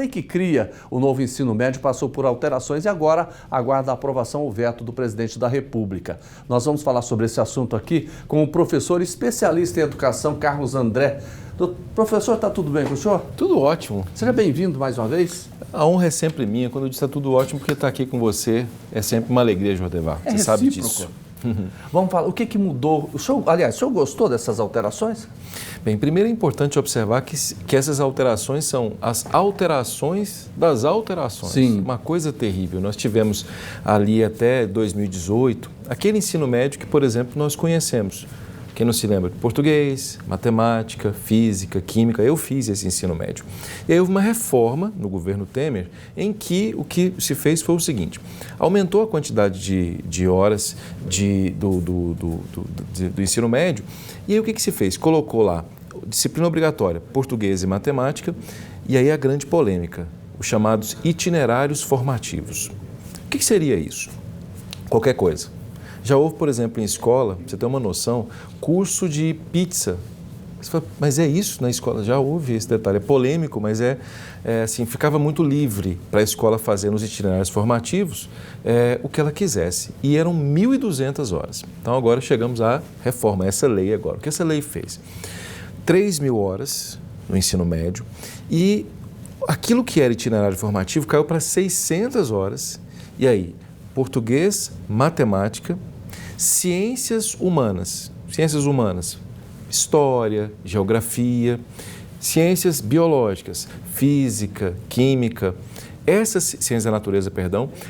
lei que cria o novo ensino médio passou por alterações e agora aguarda a aprovação ou veto do presidente da República. Nós vamos falar sobre esse assunto aqui com o professor especialista em educação, Carlos André. Professor, está tudo bem com o senhor? Tudo ótimo. Seja bem-vindo mais uma vez. A honra é sempre minha. Quando eu disse está tudo ótimo, porque estar aqui com você é sempre uma alegria, Jordevar. Você sabe disso. Vamos falar, o que mudou? O senhor gostou dessas alterações? Bem, primeiro é importante observar que essas alterações são as alterações das alterações. Sim. Uma coisa terrível. Nós tivemos ali até 2018, aquele ensino médio que, por exemplo, nós conhecemos. Quem não se lembra? Português, matemática, física, química. Eu fiz esse ensino médio. E aí houve uma reforma no governo Temer em que o que se fez foi o seguinte: aumentou a quantidade de horas do ensino médio. E aí o que se fez? Colocou lá disciplina obrigatória, português e matemática. E aí a grande polêmica, os chamados itinerários formativos. O que seria isso? Qualquer coisa. Já houve, por exemplo, em escola, pra você ter uma noção, curso de pizza. Você fala, mas é isso na escola? Já houve esse detalhe. É polêmico, mas assim, ficava muito livre para a escola fazer nos itinerários formativos o que ela quisesse. E eram 1.200 horas. Então agora chegamos à reforma, essa lei agora. O que essa lei fez? 3.000 horas no ensino médio e aquilo que era itinerário formativo caiu para 600 horas. E aí, português, matemática, ciências humanas, história, geografia, ciências biológicas, física, química, essas ciências da natureza,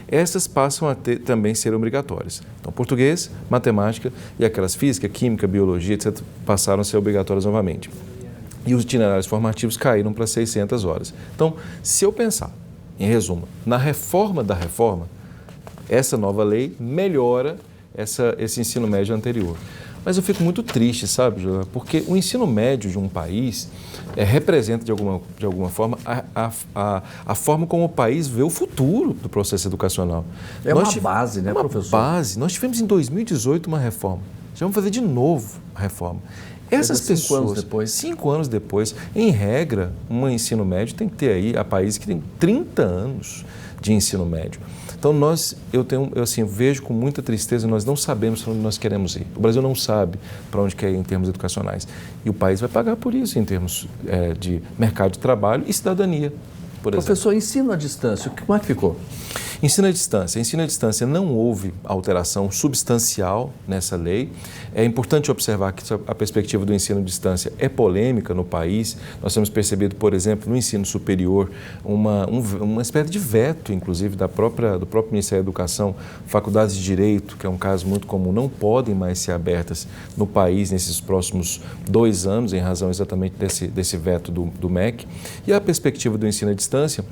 essas passam a também ser obrigatórias. Então, português, matemática e aquelas física, química, biologia, etc., passaram a ser obrigatórias novamente. E os itinerários formativos caíram para 600 horas. Então, se eu pensar, em resumo, na reforma da reforma, essa nova lei melhora esse ensino médio anterior. Mas eu fico muito triste, sabe, Júlia? Porque o ensino médio de um país representa, de alguma forma, a forma como o país vê o futuro do processo educacional. É uma base, né, professor? Base. Nós tivemos em 2018 uma reforma. Já vamos fazer de novo a reforma. Essas pessoas, 5 anos depois. 5 anos depois, em regra, um ensino médio tem que ter aí, há países que têm 30 anos de ensino médio. Então, eu vejo com muita tristeza, nós não sabemos para onde nós queremos ir. O Brasil não sabe para onde quer ir em termos educacionais. E o país vai pagar por isso em termos de mercado de trabalho e cidadania, por exemplo. Professor, ensino à distância, como é que ficou? Ensino à distância não houve alteração substancial nessa lei. É importante observar que a perspectiva do ensino à distância é polêmica no país. Nós temos percebido, por exemplo, no ensino superior, uma espécie de veto, inclusive, do próprio Ministério da Educação. Faculdades de Direito, que é um caso muito comum, não podem mais ser abertas no país nesses próximos 2 anos, em razão exatamente desse veto do MEC. E a perspectiva do ensino à distância,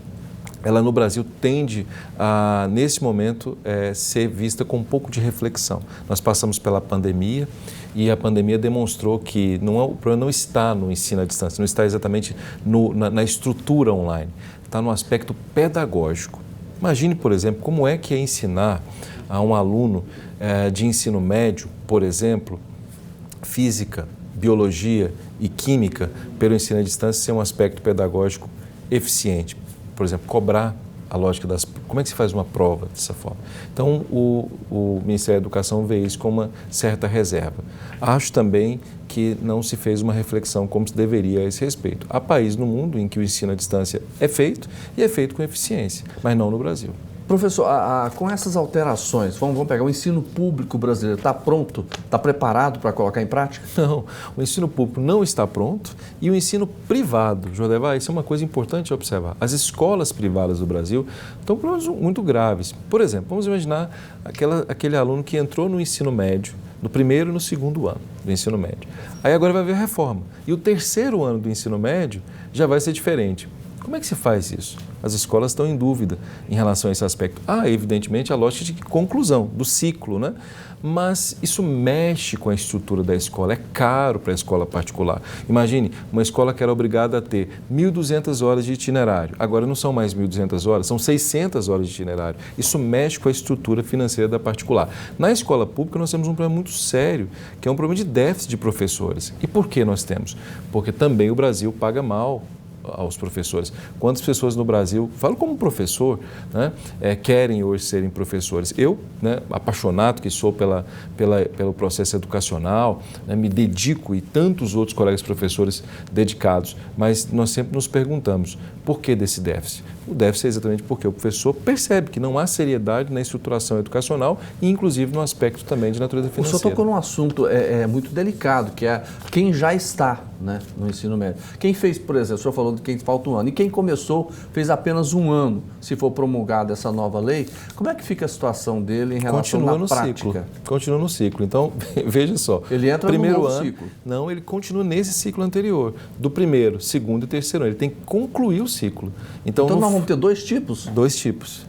ela no Brasil tende a, nesse momento, ser vista com um pouco de reflexão. Nós passamos pela pandemia e a pandemia demonstrou que o problema não está no ensino à distância, não está exatamente na estrutura online, está no aspecto pedagógico. Imagine, por exemplo, como é que é ensinar a um aluno de ensino médio, por exemplo, física, biologia e química, pelo ensino à distância, ser um aspecto pedagógico eficiente. Por exemplo, cobrar a lógica como é que se faz uma prova dessa forma. Então, o Ministério da Educação vê isso com uma certa reserva. Acho também que não se fez uma reflexão como se deveria a esse respeito. Há países no mundo em que o ensino à distância é feito e é feito com eficiência, mas não no Brasil. Professor, com essas alterações, vamos pegar o ensino público brasileiro, está pronto, está preparado para colocar em prática? Não, o ensino público não está pronto e o ensino privado, Jordevar, isso é uma coisa importante observar. As escolas privadas do Brasil estão com problemas muito graves. Por exemplo, vamos imaginar aquele aluno que entrou no ensino médio, no primeiro e no segundo ano do ensino médio. Aí agora vai haver a reforma. E o terceiro ano do ensino médio já vai ser diferente. Como é que se faz isso? As escolas estão em dúvida em relação a esse aspecto. Evidentemente, a lógica de conclusão do ciclo, né? Mas isso mexe com a estrutura da escola, é caro para a escola particular. Imagine, uma escola que era obrigada a ter 1.200 horas de itinerário, agora não são mais 1.200 horas, são 600 horas de itinerário. Isso mexe com a estrutura financeira da particular. Na escola pública nós temos um problema muito sério, que é um problema de déficit de professores. E por que nós temos? Porque também o Brasil paga mal aos professores. Quantas pessoas no Brasil, falo como professor, né, querem hoje serem professores? Eu, né, apaixonado que sou pelo processo educacional, né, me dedico e tantos outros colegas professores dedicados, mas nós sempre nos perguntamos, por que desse déficit? O déficit é exatamente porque o professor percebe que não há seriedade na estruturação educacional e, inclusive, no aspecto também de natureza financeira. O senhor tocou num assunto muito delicado, que é quem já está, né, no ensino médio. Quem fez, por exemplo, o senhor falou de quem falta um ano, e quem começou fez apenas um ano, se for promulgada essa nova lei, como é que fica a situação dele em relação à prática? Ciclo. Continua no ciclo. Então, veja só. Ele entra no novo ciclo? Não, ele continua nesse ciclo anterior, do primeiro, segundo e terceiro ano. Ele tem que concluir o ciclo. Então nós vamos ter dois tipos? Dois tipos.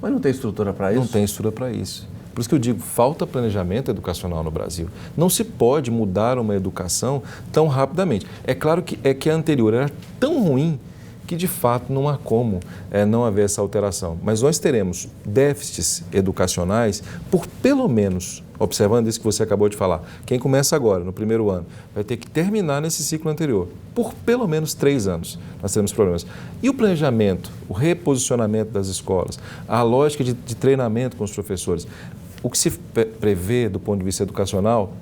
Mas não tem estrutura para isso? Não tem estrutura para isso. Por isso que eu digo, falta planejamento educacional no Brasil. Não se pode mudar uma educação tão rapidamente. É claro que a anterior era tão ruim que, de fato, não há como não haver essa alteração. Mas nós teremos déficits educacionais por pelo menos, observando isso que você acabou de falar, quem começa agora, no primeiro ano, vai ter que terminar nesse ciclo anterior. Por pelo menos 3 anos nós teremos problemas. E o planejamento, o reposicionamento das escolas, a lógica de treinamento com os professores, o que se prevê do ponto de vista educacional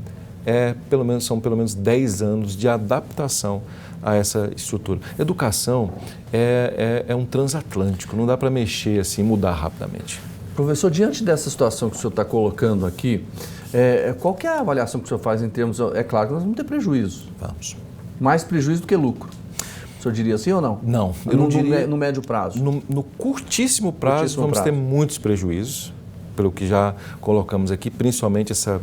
são pelo menos 10 anos de adaptação a essa estrutura. Educação é um transatlântico, não dá para mexer assim, mudar rapidamente. Professor, diante dessa situação que o senhor está colocando aqui, qual que é a avaliação que o senhor faz em termos... É claro que nós vamos ter prejuízo. Vamos. Mais prejuízo do que lucro. O senhor diria sim ou não? Não, eu não diria... No médio prazo? No curtíssimo prazo, vamos ter muitos prejuízos, pelo que já colocamos aqui, principalmente essa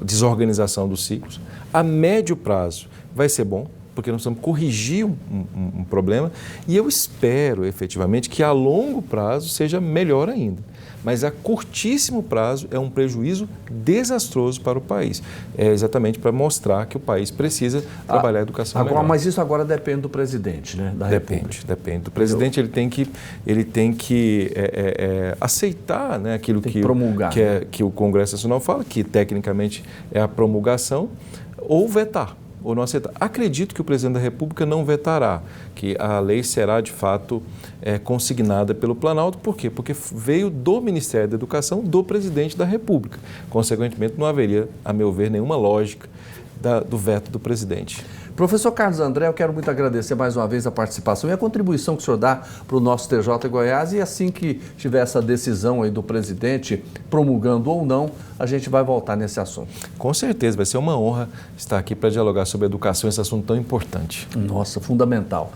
desorganização dos ciclos. A médio prazo vai ser bom, porque nós vamos corrigir um problema, e eu espero efetivamente que a longo prazo seja melhor ainda. Mas a curtíssimo prazo é um prejuízo desastroso para o país. É exatamente para mostrar que o país precisa trabalhar a educação melhor. Mas isso agora depende do presidente, né, da República. Depende. O presidente ele tem que aceitar, né, aquilo que o Congresso Nacional fala, que tecnicamente é a promulgação, ou vetar. Ou não aceitar. Acredito que o presidente da República não vetará, que a lei será de fato consignada pelo Planalto. Por quê? Porque veio do Ministério da Educação do presidente da República. Consequentemente, não haveria, a meu ver, nenhuma lógica do veto do presidente. Professor Carlos André, eu quero muito agradecer mais uma vez a participação e a contribuição que o senhor dá para o nosso TJ Goiás, e assim que tiver essa decisão aí do presidente, promulgando ou não, a gente vai voltar nesse assunto. Com certeza, vai ser uma honra estar aqui para dialogar sobre educação, esse assunto tão importante. Nossa, fundamental.